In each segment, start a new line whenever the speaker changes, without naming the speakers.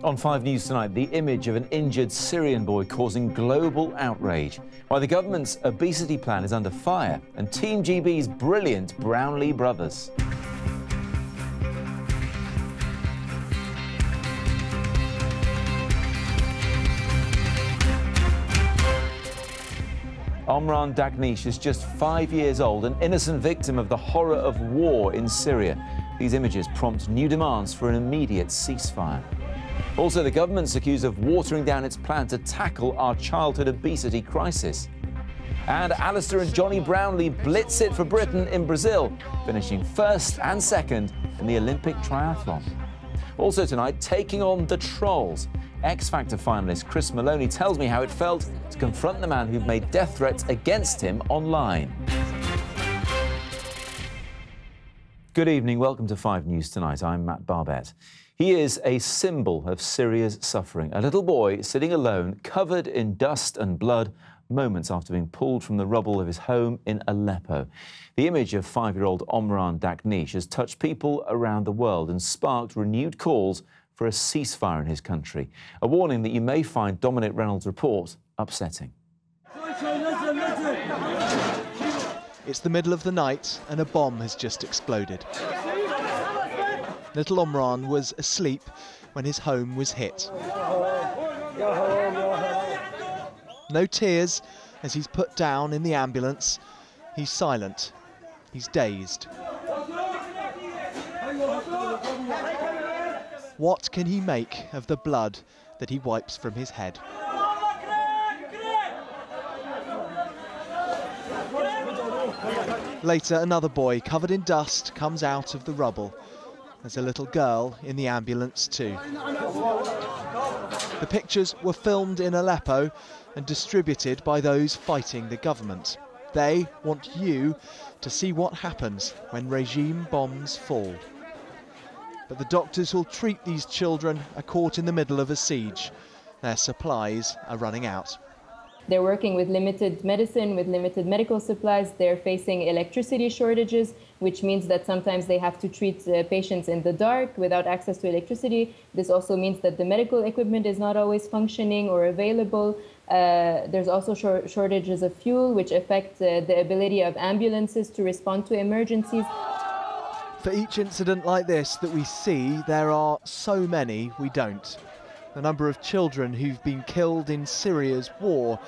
On 5 News tonight, the image of an injured Syrian boy causing global outrage. Why the government's obesity plan is under fire, and Team GB's brilliant Brownlee brothers. Omran Dagnesh is just 5 years old, an innocent victim of the horror of war in Syria. These images prompt new demands for an immediate ceasefire. Also, the government's accused of watering down its plan to tackle our childhood obesity crisis. And Alistair and Johnny Brownlee blitz it for Britain in Brazil, finishing first and second in the Olympic triathlon. Also tonight, taking on the trolls. X Factor finalist Chris Maloney tells me how it felt to confront the man who'd made death threats against him online. Good evening, welcome to 5 News Tonight. I'm Matt Barbett. He is a symbol of Syria's suffering. A little boy sitting alone, covered in dust and blood, moments after being pulled from the rubble of his home in Aleppo. The image of 5-year-old Omran Dagnesh has touched people around the world and sparked renewed calls for a ceasefire in his country. A warning that you may find Dominic Reynolds' report upsetting.
It's the middle of the night and a bomb has just exploded. Little Omran was asleep when his home was hit. No tears as he's put down in the ambulance. He's silent. He's dazed. What can he make of the blood that he wipes from his head? Later, another boy covered in dust comes out of the rubble. There's a little girl in the ambulance too. The pictures were filmed in Aleppo and distributed by those fighting the government. They want you to see what happens when regime bombs fall. But the doctors who'll treat these children are caught in the middle of a siege. Their supplies are running out.
They're working with limited medicine, with limited medical supplies. They're facing electricity shortages, which means that sometimes they have to treat patients in the dark without access to electricity. This also means that the medical equipment is not always functioning or available. There's also shortages of fuel, which affect the ability of ambulances to respond to emergencies.
For each incident like this that we see, there are so many we don't. The number of children who've been killed in Syria's war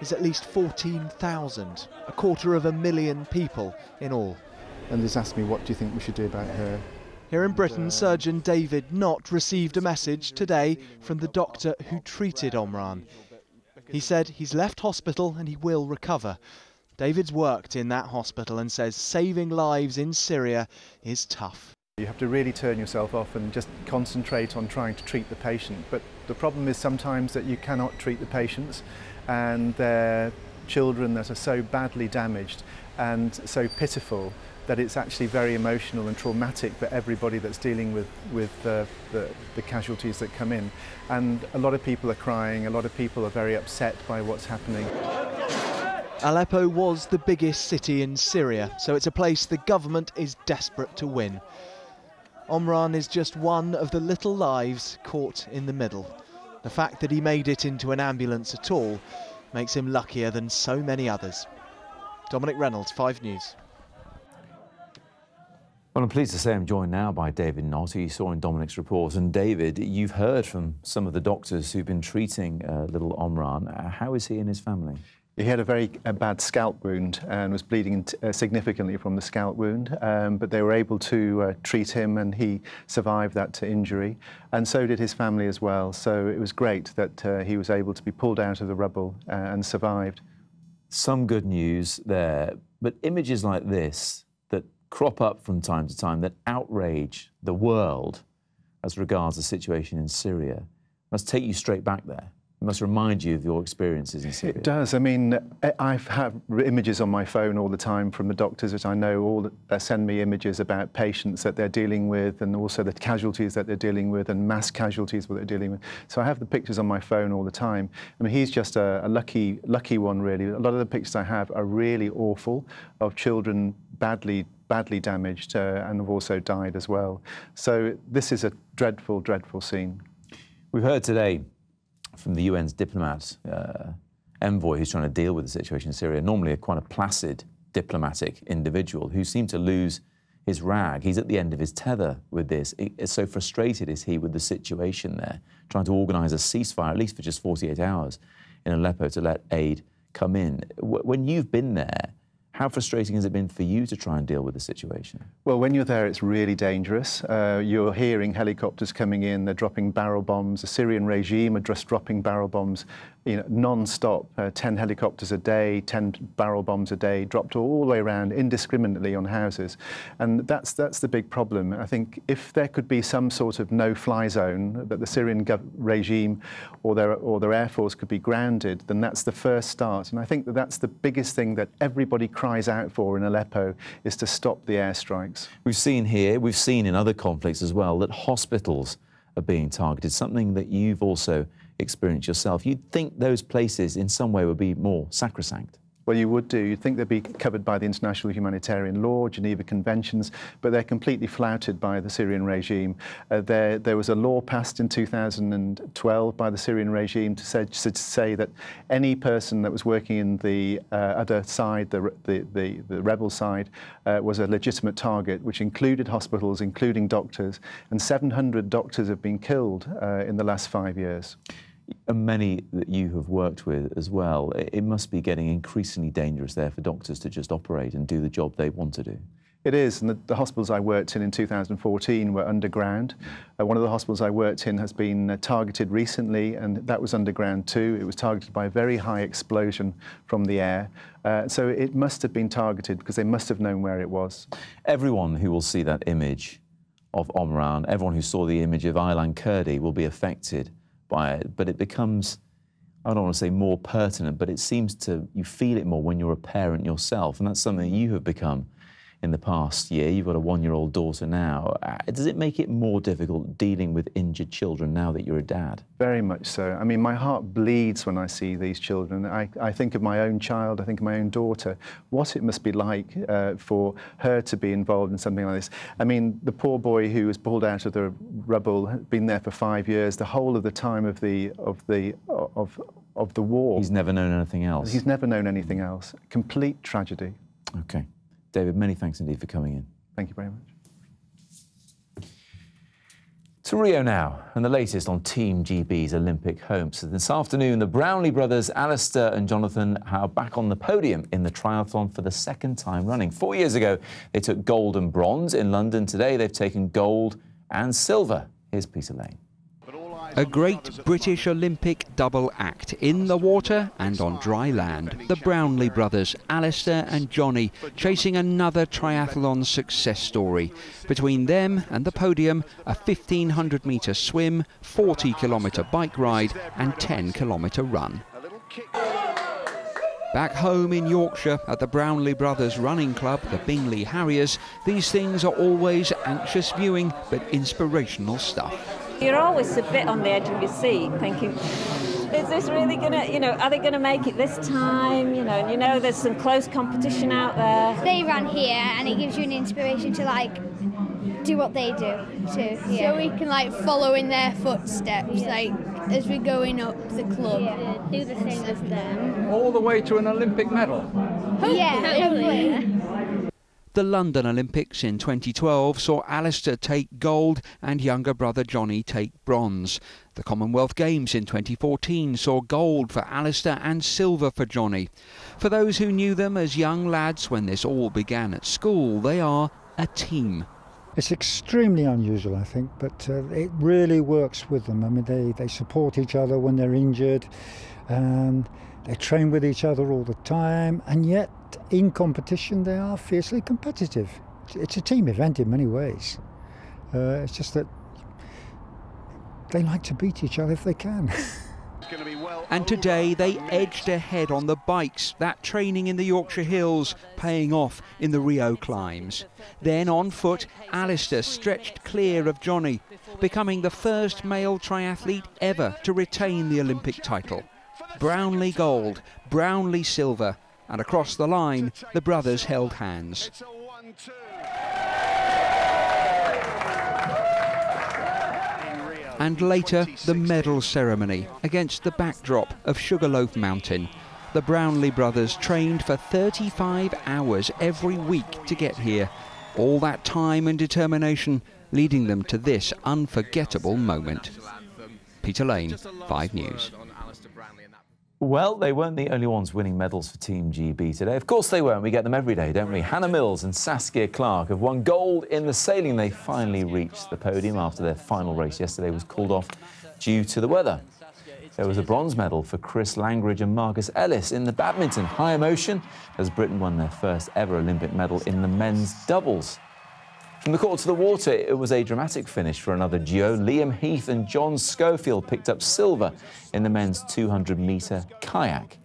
is at least 14,000, 250,000 people in all.
And he's asked me, what do you think we should do about her?
Here in Britain, surgeon David Knott received a message today from the doctor who treated Omran. He said he's left hospital and he will recover. David's worked in that hospital and says saving lives in Syria is tough.
You have to really turn yourself off and just concentrate on trying to treat the patient. But the problem is sometimes that you cannot treat the patients, and they're children that are so badly damaged and so pitiful that it's actually very emotional and traumatic for everybody that's dealing with the casualties that come in. And a lot of people are crying, a lot of people are very upset by what's happening.
Aleppo was the biggest city in Syria, so it's a place the government is desperate to win. Omran is just one of the little lives caught in the middle. The fact that he made it into an ambulance at all makes him luckier than so many others. Dominic Reynolds, 5 News.
Well, I'm pleased to say I'm joined now by David Knott, who you saw in Dominic's report. And David, you've heard from some of the doctors who've been treating little Omran. How is he and his family?
He had a very bad scalp wound and was bleeding significantly from the scalp wound, but they were able to treat him and he survived that injury, and so did his family as well. So it was great that he was able to be pulled out of the rubble and survived.
Some good news there, but images like this that crop up from time to time that outrage the world as regards the situation in Syria must take you straight back there. It must remind you of your experiences in Syria.
It does. I mean, I have images on my phone all the time from the doctors which I know that send me images about patients that they're dealing with, and also the casualties that they're dealing with, and mass casualties that they're dealing with. So I have the pictures on my phone all the time. I mean, he's just a lucky one, really. A lot of the pictures I have are really awful, of children badly damaged and have also died as well. So this is a dreadful, dreadful scene.
We've heard today from the UN's diplomat, envoy, who's trying to deal with the situation in Syria, normally quite a placid diplomatic individual who seemed to lose his rag. He's at the end of his tether with this. So frustrated is he with the situation there, trying to organise a ceasefire, at least for just 48 hours, in Aleppo to let aid come in. When you've been there, how frustrating has it been for you to try and deal with the situation?
Well, when you're there, it's really dangerous. You're hearing helicopters coming in, they're dropping barrel bombs. The Syrian regime are just dropping barrel bombs, non-stop. 10 helicopters a day, 10 barrel bombs a day, dropped all the way around indiscriminately on houses. And that's the big problem. I think if there could be some sort of no-fly zone, that the Syrian regime or their air force could be grounded, then that's the first start. And I think that's the biggest thing that everybody cries out for in Aleppo, is to stop the airstrikes.
We've seen here, we've seen in other conflicts as well, that hospitals are being targeted, something that you've also experienced yourself. You'd think those places in some way would be more sacrosanct.
Well, you would do. You'd think they'd be covered by the international humanitarian law, Geneva Conventions, but they're completely flouted by the Syrian regime. There was a law passed in 2012 by the Syrian regime to say that any person that was working in the other side, the rebel side, was a legitimate target, which included hospitals, including doctors, and 700 doctors have been killed in the last 5 years.
And many that you have worked with as well, it must be getting increasingly dangerous there for doctors to just operate and do the job they want to do.
It is, and the hospitals I worked in 2014 were underground. One of the hospitals I worked in has been targeted recently, and that was underground too. It was targeted by a very high explosion from the air. So it must have been targeted because they must have known where it was.
Everyone who will see that image of Omran, everyone who saw the image of Aylan Kurdi will be affected by it, but it becomes, I don't want to say more pertinent, but it seems you feel it more when you're a parent yourself, and that's something you have become in the past year. You've got a 1-year-old daughter now. Does it make it more difficult dealing with injured children now that you're a dad?
Very much so. I mean, my heart bleeds when I see these children. I think of my own child, I think of my own daughter, what it must be like for her to be involved in something like this. I mean, the poor boy who was pulled out of the rubble had been there for 5 years, the whole of the time of the war.
He's never known anything else.
He's never known anything else. Complete tragedy.
Okay. David, many thanks indeed for coming in.
Thank you very much.
To Rio now, and the latest on Team GB's Olympic hopes. This afternoon, the Brownlee brothers, Alistair and Jonathan, are back on the podium in the triathlon for the second time running. 4 years ago, they took gold and bronze in London. Today, they've taken gold and silver. Here's Peter Lane.
A great British Olympic double act in the water and on dry land. The Brownlee brothers, Alistair and Johnny, chasing another triathlon success story. Between them and the podium, a 1,500-metre swim, 40-kilometre bike ride and 10-kilometre run. Back home in Yorkshire at the Brownlee Brothers Running Club, the Bingley Harriers, these things are always anxious viewing but inspirational stuff.
You're always a bit on the edge of your seat thinking, is this really going to, are they going to make it this time? And there's some close competition out there.
They ran here and it gives you an inspiration to do what they do too. Yeah. So we can follow in their footsteps as we're going up the club. Yeah, do the same as them.
All the way to an Olympic medal?
Yeah, hopefully.
The London Olympics in 2012 saw Alistair take gold and younger brother Johnny take bronze. The Commonwealth Games in 2014 saw gold for Alistair and silver for Johnny. For those who knew them as young lads when this all began at school, they are a team.
It's extremely unusual, I think, but it really works with them. I mean, they support each other when they're injured. They train with each other all the time, and yet in competition they are fiercely competitive. It's a team event in many ways. It's just that they like to beat each other if they can.
And today they edged ahead on the bikes, that training in the Yorkshire Hills paying off in the Rio climbs. Then on foot, Alistair stretched clear of Johnny, becoming the first male triathlete ever to retain the Olympic title. Brownlee gold, Brownlee silver, and across the line, the brothers held hands. And later, the medal ceremony against the backdrop of Sugarloaf Mountain. The Brownlee brothers trained for 35 hours every week to get here. All that time and determination leading them to this unforgettable moment. Peter Lane, 5 News.
Well, they weren't the only ones winning medals for Team GB today. Of course they weren't. We get them every day, don't we? Hannah Mills and Saskia Clark have won gold in the sailing. They finally reached the podium after their final race yesterday was called off due to the weather. There was a bronze medal for Chris Langridge and Marcus Ellis in the badminton. High emotion as Britain won their first ever Olympic medal in the men's doubles. From the court to the water, it was a dramatic finish for another duo. Liam Heath and John Schofield picked up silver in the men's 200-metre kayak.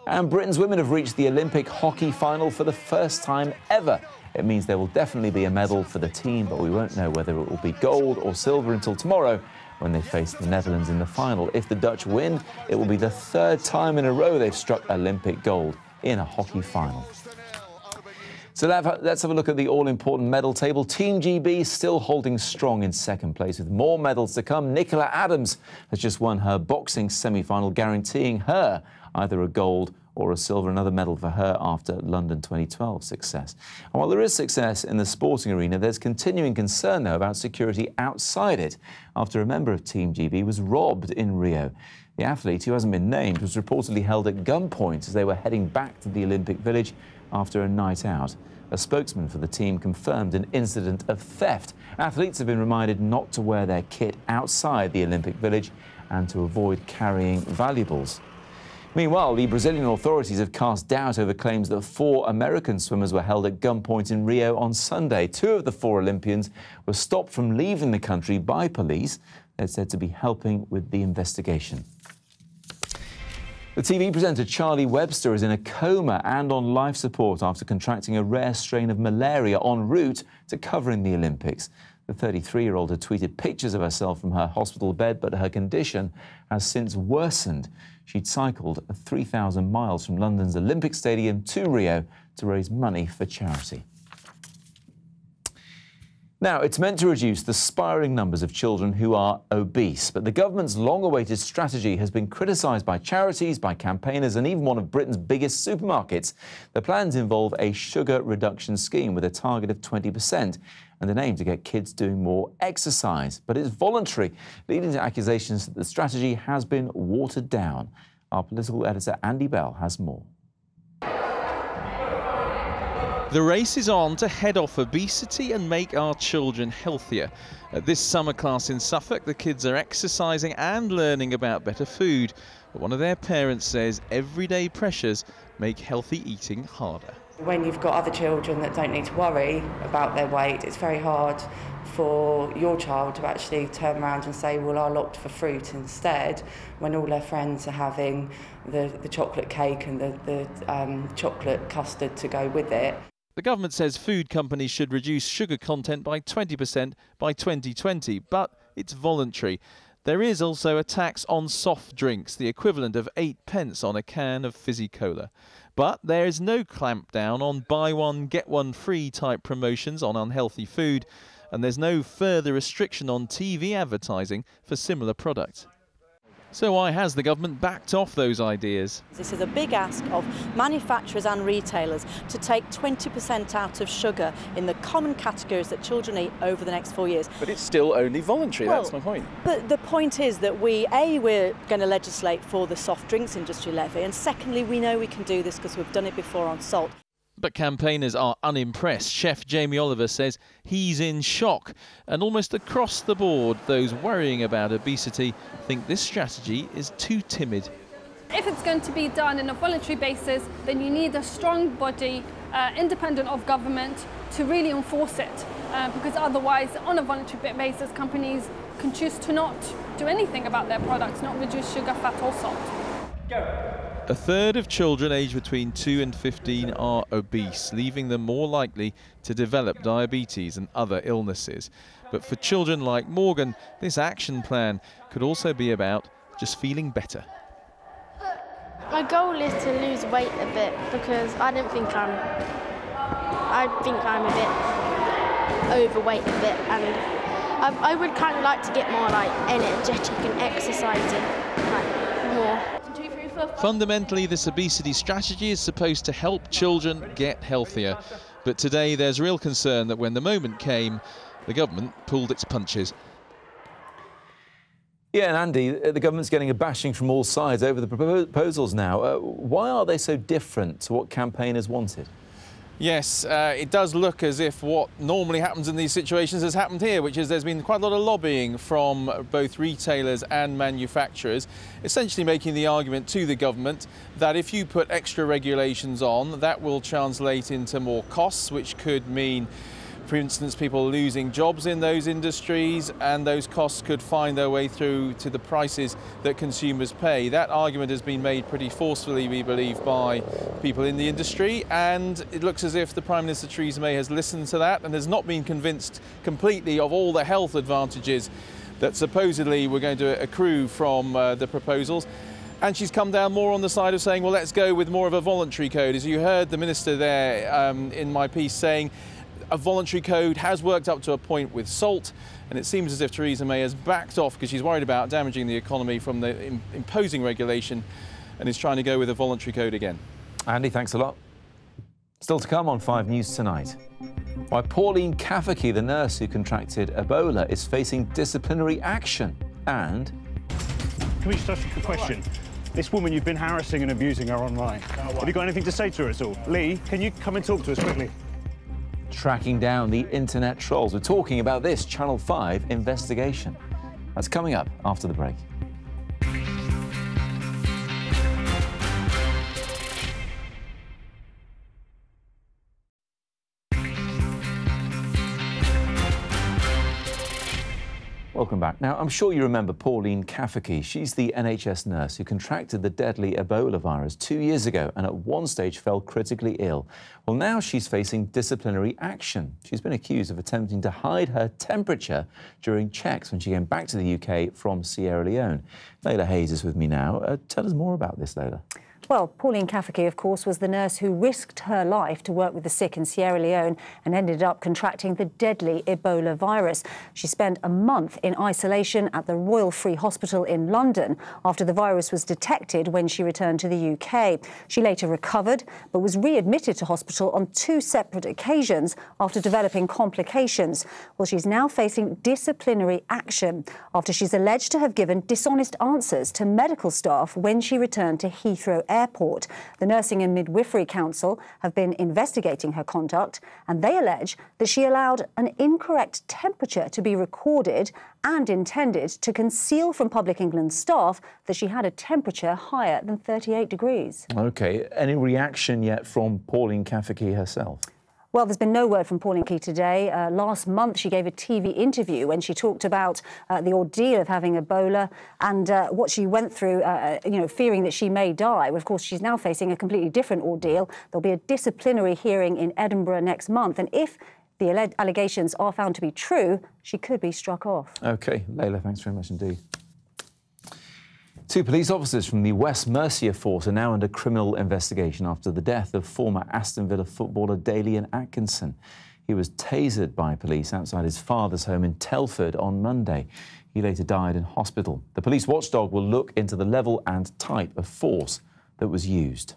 And Britain's women have reached the Olympic hockey final for the first time ever. It means there will definitely be a medal for the team, but we won't know whether it will be gold or silver until tomorrow when they face the Netherlands in the final. If the Dutch win, it will be the 3rd time in a row they've struck Olympic gold in a hockey final. So let's have a look at the all-important medal table. Team GB still holding strong in 2nd place with more medals to come. Nicola Adams has just won her boxing semi-final, guaranteeing her either a gold or a silver, another medal for her after London 2012 success. And while there is success in the sporting arena, there's continuing concern, though, about security outside it after a member of Team GB was robbed in Rio. The athlete, who hasn't been named, was reportedly held at gunpoint as they were heading back to the Olympic Village after a night out. A spokesman for the team confirmed an incident of theft. Athletes have been reminded not to wear their kit outside the Olympic Village and to avoid carrying valuables. Meanwhile, the Brazilian authorities have cast doubt over claims that 4 American swimmers were held at gunpoint in Rio on Sunday. 2 of the 4 Olympians were stopped from leaving the country by police. They're said to be helping with the investigation. The TV presenter Charlie Webster is in a coma and on life support after contracting a rare strain of malaria en route to covering the Olympics. The 33-year-old had tweeted pictures of herself from her hospital bed, but her condition has since worsened. She'd cycled 3,000 miles from London's Olympic Stadium to Rio to raise money for charity. Now, it's meant to reduce the spiralling numbers of children who are obese, but the government's long-awaited strategy has been criticised by charities, by campaigners and even one of Britain's biggest supermarkets. The plans involve a sugar reduction scheme with a target of 20% and an aim to get kids doing more exercise. But it's voluntary, leading to accusations that the strategy has been watered down. Our political editor Andy Bell has more.
The race is on to head off obesity and make our children healthier. At this summer class in Suffolk, the kids are exercising and learning about better food. But one of their parents says everyday pressures make healthy eating harder.
When you've got other children that don't need to worry about their weight, it's very hard for your child to actually turn around and say, well, I'll opt for fruit instead, when all their friends are having the chocolate cake and the chocolate custard to go with it.
The government says food companies should reduce sugar content by 20% by 2020, but it's voluntary. There is also a tax on soft drinks, the equivalent of 8p on a can of fizzy cola. But there is no clampdown on buy one, get one free type promotions on unhealthy food, and there's no further restriction on TV advertising for similar products. So why has the government backed off those ideas?
This is a big ask of manufacturers and retailers to take 20% out of sugar in the common categories that children eat over the next 4 years.
But it's still only voluntary, that's my point.
But the point is that we're going to legislate for the soft drinks industry levy, and secondly, we know we can do this because we've done it before on salt.
But campaigners are unimpressed. Chef Jamie Oliver says he's in shock. And almost across the board, those worrying about obesity think this strategy is too timid.
If it's going to be done on a voluntary basis, then you need a strong body, independent of government, to really enforce it. Because otherwise, on a voluntary basis, companies can choose to not do anything about their products, not reduce sugar, fat or salt.
Go. A third of children aged between 2 and 15 are obese, leaving them more likely to develop diabetes and other illnesses. But for children like Morgan, this action plan could also be about just feeling better.
My goal is to lose weight a bit because I think I'm a bit overweight a bit, and I would kind of like to get more like energetic and exercising like more.
Fundamentally, this obesity strategy is supposed to help children get healthier. But today there's real concern that when the moment came, the government pulled its punches.
Yeah, and Andy, the government's getting a bashing from all sides over the proposals now. Why are they so different to what campaigners wanted?
Yes, it does look as if what normally happens in these situations has happened here, which is there's been quite a lot of lobbying from both retailers and manufacturers, essentially making the argument to the government that if you put extra regulations on, that will translate into more costs, which could mean, for instance, people losing jobs in those industries, and those costs could find their way through to the prices that consumers pay. That argument has been made pretty forcefully, we believe, by people in the industry, and it looks as if the Prime Minister Theresa May has listened to that and has not been convinced completely of all the health advantages that supposedly were going to accrue from the proposals. And she's come down more on the side of saying, well, let's go with more of a voluntary code. As you heard the Minister there in my piece saying, a voluntary code has worked up to a point with salt, and it seems as if Theresa May has backed off because she's worried about damaging the economy from the imposing regulation and is trying to go with a voluntary code again.
Andy, thanks a lot. Still to come on 5 News tonight. Why Pauline Kafaki, the nurse who contracted Ebola, is facing disciplinary action. And...
Can we just ask you a question? This woman, you've been harassing and abusing her online. Have you got anything to say to her at all? Lee, can you come and talk to us quickly?
Tracking down the internet trolls. We're talking about this Channel 5 investigation. That's coming up after the break. Welcome back. Now, I'm sure you remember Pauline Kafaki. She's the NHS nurse who contracted the deadly Ebola virus 2 years ago and at one stage fell critically ill. Well, now she's facing disciplinary action. She's been accused of attempting to hide her temperature during checks when she came back to the UK from Sierra Leone. Layla Hayes is with me now. Tell us more about this, Layla.
Well, Pauline Kafaki, of course, was the nurse who risked her life to work with the sick in Sierra Leone and ended up contracting the deadly Ebola virus. She spent a month in isolation at the Royal Free Hospital in London after the virus was detected when she returned to the UK. She later recovered, but was readmitted to hospital on 2 separate occasions after developing complications. Well, she's now facing disciplinary action after she's alleged to have given dishonest answers to medical staff when she returned to Heathrow Airport. The Nursing and Midwifery Council have been investigating her conduct, and they allege that she allowed an incorrect temperature to be recorded and intended to conceal from Public England staff that she had a temperature higher than 38 degrees. OK. Any reaction yet from Pauline Kafaki herself? Well, there's been no word from Pauline Kafaki today. Last month, she gave a TV interview when she talked about the ordeal of having Ebola and what she went through, fearing that she may die. Well, of course, she's now facing a completely different ordeal. There'll be a disciplinary hearing in Edinburgh next month. And if the allegations are found to be true, she could be struck off. OK. Layla, thanks very much indeed. 2 police officers from the West Mercia Force are now under criminal investigation after the death of former Aston Villa footballer Dalian Atkinson. He was tasered by police outside his father's home in Telford on Monday. He later died in hospital. The police watchdog will look into the level and type of force that was used.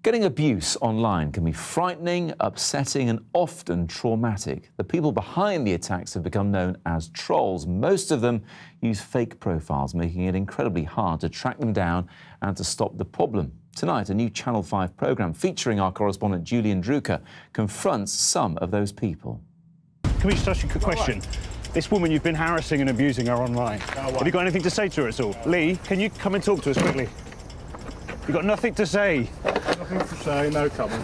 Getting abuse online can be frightening, upsetting and often traumatic. The people behind the attacks have become known as trolls. Most of them use fake profiles, making it incredibly hard to track them down and to stop the problem. Tonight, a new Channel 5 programme featuring our correspondent Julian Drucker confronts some of those people.
Can we just ask you a question? This woman, you've been harassing and abusing her online. Have you got anything to say to her at all? Lee, can you come and talk to us quickly? You've got nothing to say. Nothing to say, no comment.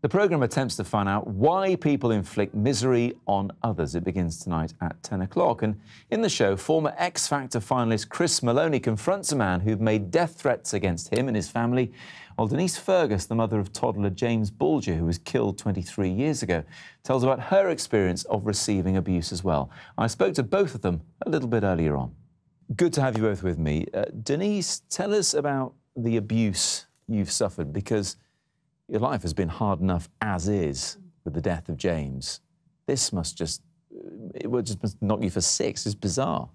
The programme attempts to find out why people inflict misery on others. It begins tonight at 10 o'clock. And in the show, former X Factor finalist Chris Maloney confronts a man who'd made death threats against him and his family, while Denise Fergus, the mother of toddler James Bulger, who was killed 23 years ago, tells about her experience of receiving abuse as well. I spoke to both of them a little bit earlier on. Good to have you both with me. Denise, tell us about the abuse you've suffered, because your life has been hard enough as is with the death of James. This must just it would just knock you for 6. It's bizarre.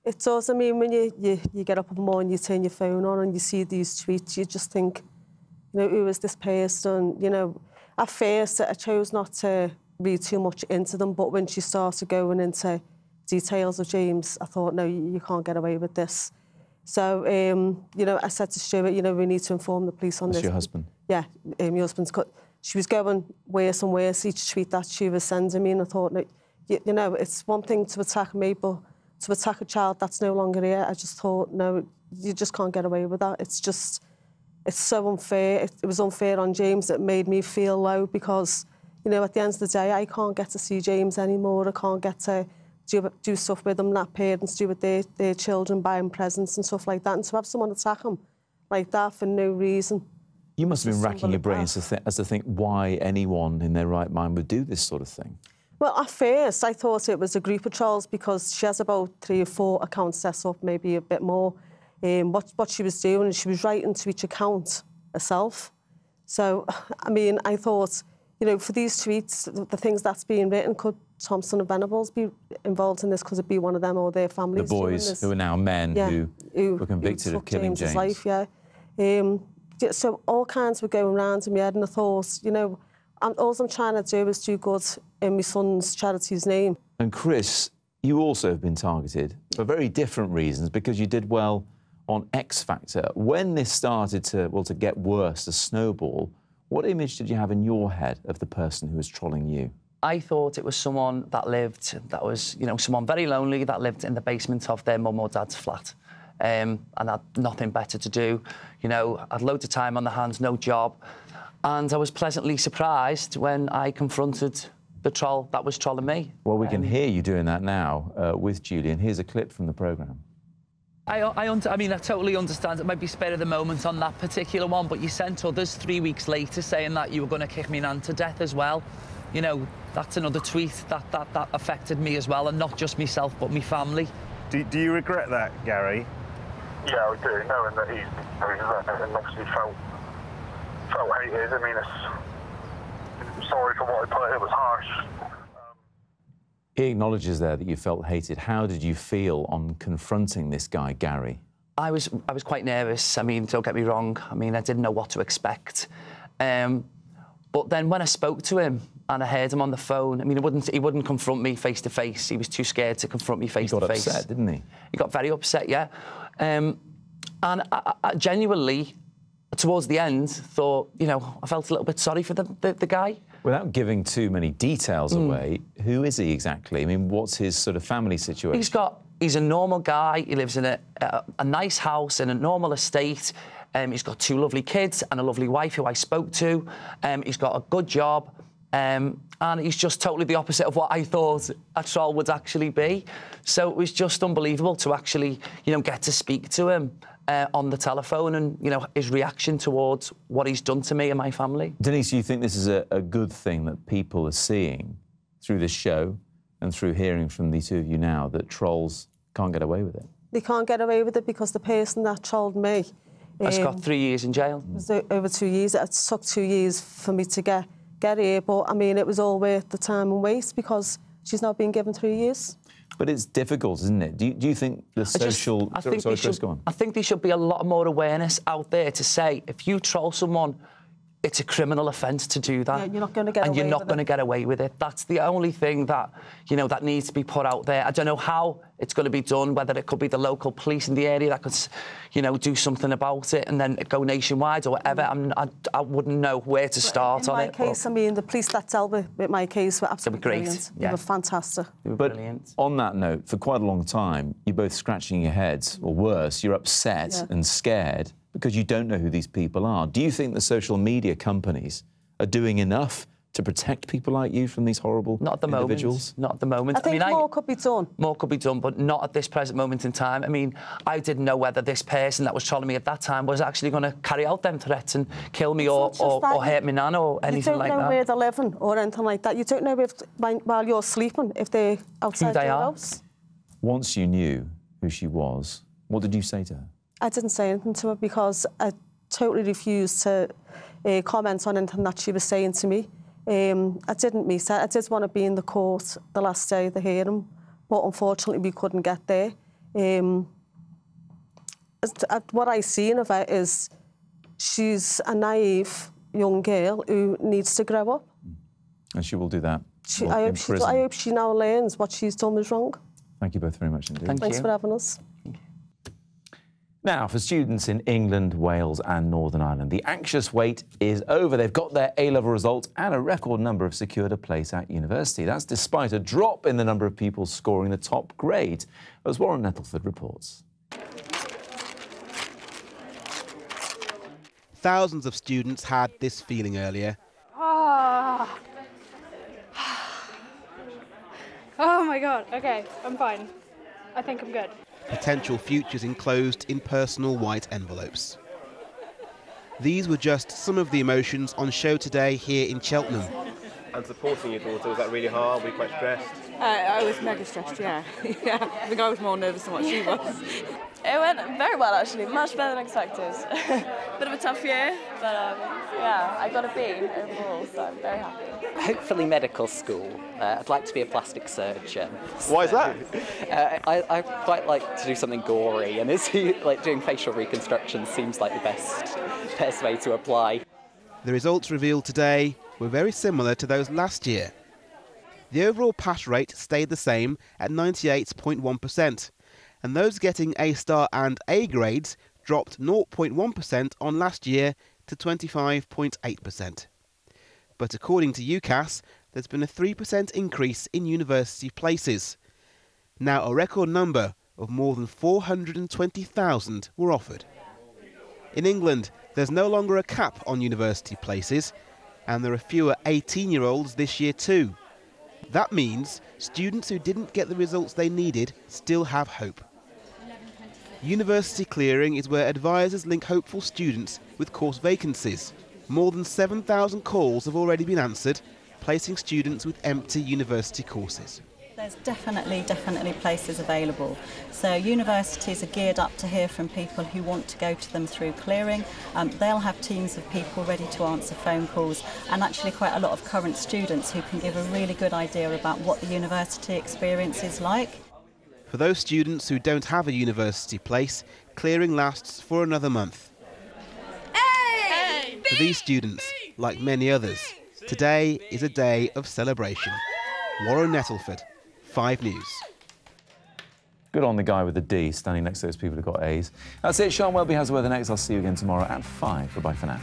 It does. I mean, when you get up in the morning, you turn your phone on and you see these tweets, you just think, you know, who is this person? You know, at first, I chose not to read too much into them, but when she started going into details of James, I thought, no, you can't get away with this. So, you know, I said to Stuart, you know, we need to inform the police on this.
That's your husband?
Yeah, my husband's cut. She was going worse and worse each tweet that she was sending me, and I thought, no, you know, it's one thing to attack me, but to attack a child that's no longer here, I just thought, no, you just can't get away with that. It's just, it's so unfair. It was unfair on James. It made me feel low because, you know, at the end of the day, I can't get to see James anymore. I can't get to do stuff with them that parents do with their children, buy them presents and stuff like that. And to have someone attack him like that for no reason.
You must have been racking your brains as to think why anyone in their right mind would do this sort of thing.
Well, at first, I thought it was a group of trolls because she has about 3 or 4 accounts set up, maybe a bit more. What she was doing, she was writing to each account herself. So, I mean, I thought, you know, for these tweets, the things that's being written, could Thompson and Venables be involved in this? Could it be one of them or their families?
The boys who are now men who were convicted of killing James.
Life, yeah. So all kinds were going around in my head, and I thought, you know, all I'm trying to do is do good in my son's charity's name.
And Chris, you also have been targeted for very different reasons because you did well on X Factor. When this started to get worse, to snowball, what image did you have in your head of the person who was trolling you?
I thought it was someone that was, you know, someone very lonely that lived in the basement of their mum or dad's flat. And had nothing better to do. You know, had loads of time on their hands, no job. And I was pleasantly surprised when I confronted the troll that was trolling me.
Well, we can hear you doing that now with Julian. Here's a clip from the programme.
I mean, I totally understand it might be spur of the moment on that particular one, but you sent others 3 weeks later saying that you were going to kick me nan to death as well. You know, that's another tweet that affected me as well, and not just myself, but my family.
Do you regret that, Gary?
Yeah, I do, knowing that he's and obviously felt hated. I mean, I'm sorry for what I put. It was harsh.
He acknowledges there that you felt hated. How did you feel on confronting this guy, Gary?
I was quite nervous. I mean, don't get me wrong. I mean, I didn't know what to expect. But then when I spoke to him and I heard him on the phone, I mean, he wouldn't confront me face to face. He was too scared to confront me face to face.
He got upset, didn't he?
He got very upset, yeah. And I genuinely, towards the end, thought, you know, I felt a little bit sorry for the guy.
Without giving too many details away, who is he exactly? I mean, what's his sort of family situation?
He's a normal guy. He lives in a nice house in a normal estate. He's got 2 lovely kids and a lovely wife who I spoke to. He's got a good job. And he's just totally the opposite of what I thought a troll would actually be. So it was just unbelievable to actually, you know, get to speak to him on the telephone and, you know, his reaction towards what he's done to me and my family.
Denise, do you think this is a good thing that people are seeing through this show and through hearing from the 2 of you now, that trolls can't get away with it?
They can't get away with it because the person that trolled me...
has got 3 years in jail.
It was over 2 years. It took 2 years for me to get here, but, I mean, it was all worth the time and waste because she's now been given 3 years.
But it's difficult, isn't it? Do you think the social...
I think there should be a lot more awareness out there to say, if you troll someone, it's a criminal offence to do that.
Yeah, you're not going to get away with it.
And you're not going to get away with it. That's the only thing that, you know, that needs to be put out there. I don't know how it's going to be done, whether it could be the local police in the area that could, you know, do something about it and then go nationwide or whatever. I wouldn't know where to start on it.
In my case, I mean, the police that dealt with my case were absolutely brilliant.
Yeah.
They were fantastic.
They were
brilliant. On that note, for quite a long time, you're both scratching your heads, or worse, you're upset and scared because you don't know who these people are. Do you think the social media companies are doing enough to protect people like you from these horrible individuals?
Not at the moment.
I think more could be done.
More could be done, but not at this present moment in time. I mean, I didn't know whether this person that was trolling me at that time was actually going to carry out them threats and kill me or hurt me nan or anything like that.
You don't know where they're living or anything like that. You don't know if, while you're sleeping, if they're outside your house.
Once you knew who she was, what did you say to her?
I didn't say anything to her because I totally refused to comment on anything that she was saying to me. I didn't meet her. I did want to be in the court the last day of the hearing, but unfortunately we couldn't get there. What I seen of her is she's a naive young girl who needs to grow up.
And she will do that.
I hope she now learns what she's done was wrong.
Thank you both very much indeed.
Thanks for having us.
Now, for students in England, Wales and Northern Ireland, the anxious wait is over. They've got their A-level results and a record number have secured a place at university. That's despite a drop in the number of people scoring the top grade, as Warren Nettleford reports.
Thousands of students had this feeling earlier.
Oh my God, okay, I'm fine. I think I'm good.
Potential futures enclosed in personal white envelopes. These were just some of the emotions on show today here in Cheltenham.
And supporting your daughter, was that really hard? Were you quite stressed?
I was mega stressed, yeah. Yeah. I think I was more nervous than what she was.
It went very well, actually, much better than expected. Bit of a tough year, but yeah, I got a B overall, so I'm very happy.
Hopefully medical school. I'd like to be a plastic surgeon.
Why is that?
I quite like to do something gory, and like doing facial reconstruction seems like the best way to apply.
The results revealed today were very similar to those last year. The overall pass rate stayed the same at 98.1%, and those getting A-star and A grades dropped 0.1% on last year to 25.8%. But according to UCAS, there's been a 3% increase in university places. Now a record number of more than 420,000 were offered. In England, there's no longer a cap on university places, and there are fewer 18-year-olds this year too. That means students who didn't get the results they needed still have hope. University clearing is where advisors link hopeful students with course vacancies. More than 7,000 calls have already been answered, placing students with empty university courses.
There's definitely places available. So universities are geared up to hear from people who want to go to them through clearing. They'll have teams of people ready to answer phone calls, and actually quite a lot of current students who can give a really good idea about what the university experience is like.
For those students who don't have a university place, clearing lasts for another month. For these students, like many others, today is a day of celebration. Warren Nettleford, 5 News.
Good on the guy with the D standing next to those people who got A's. That's it. Sean Welby has the weather next. I'll see you again tomorrow at 5. Goodbye for now.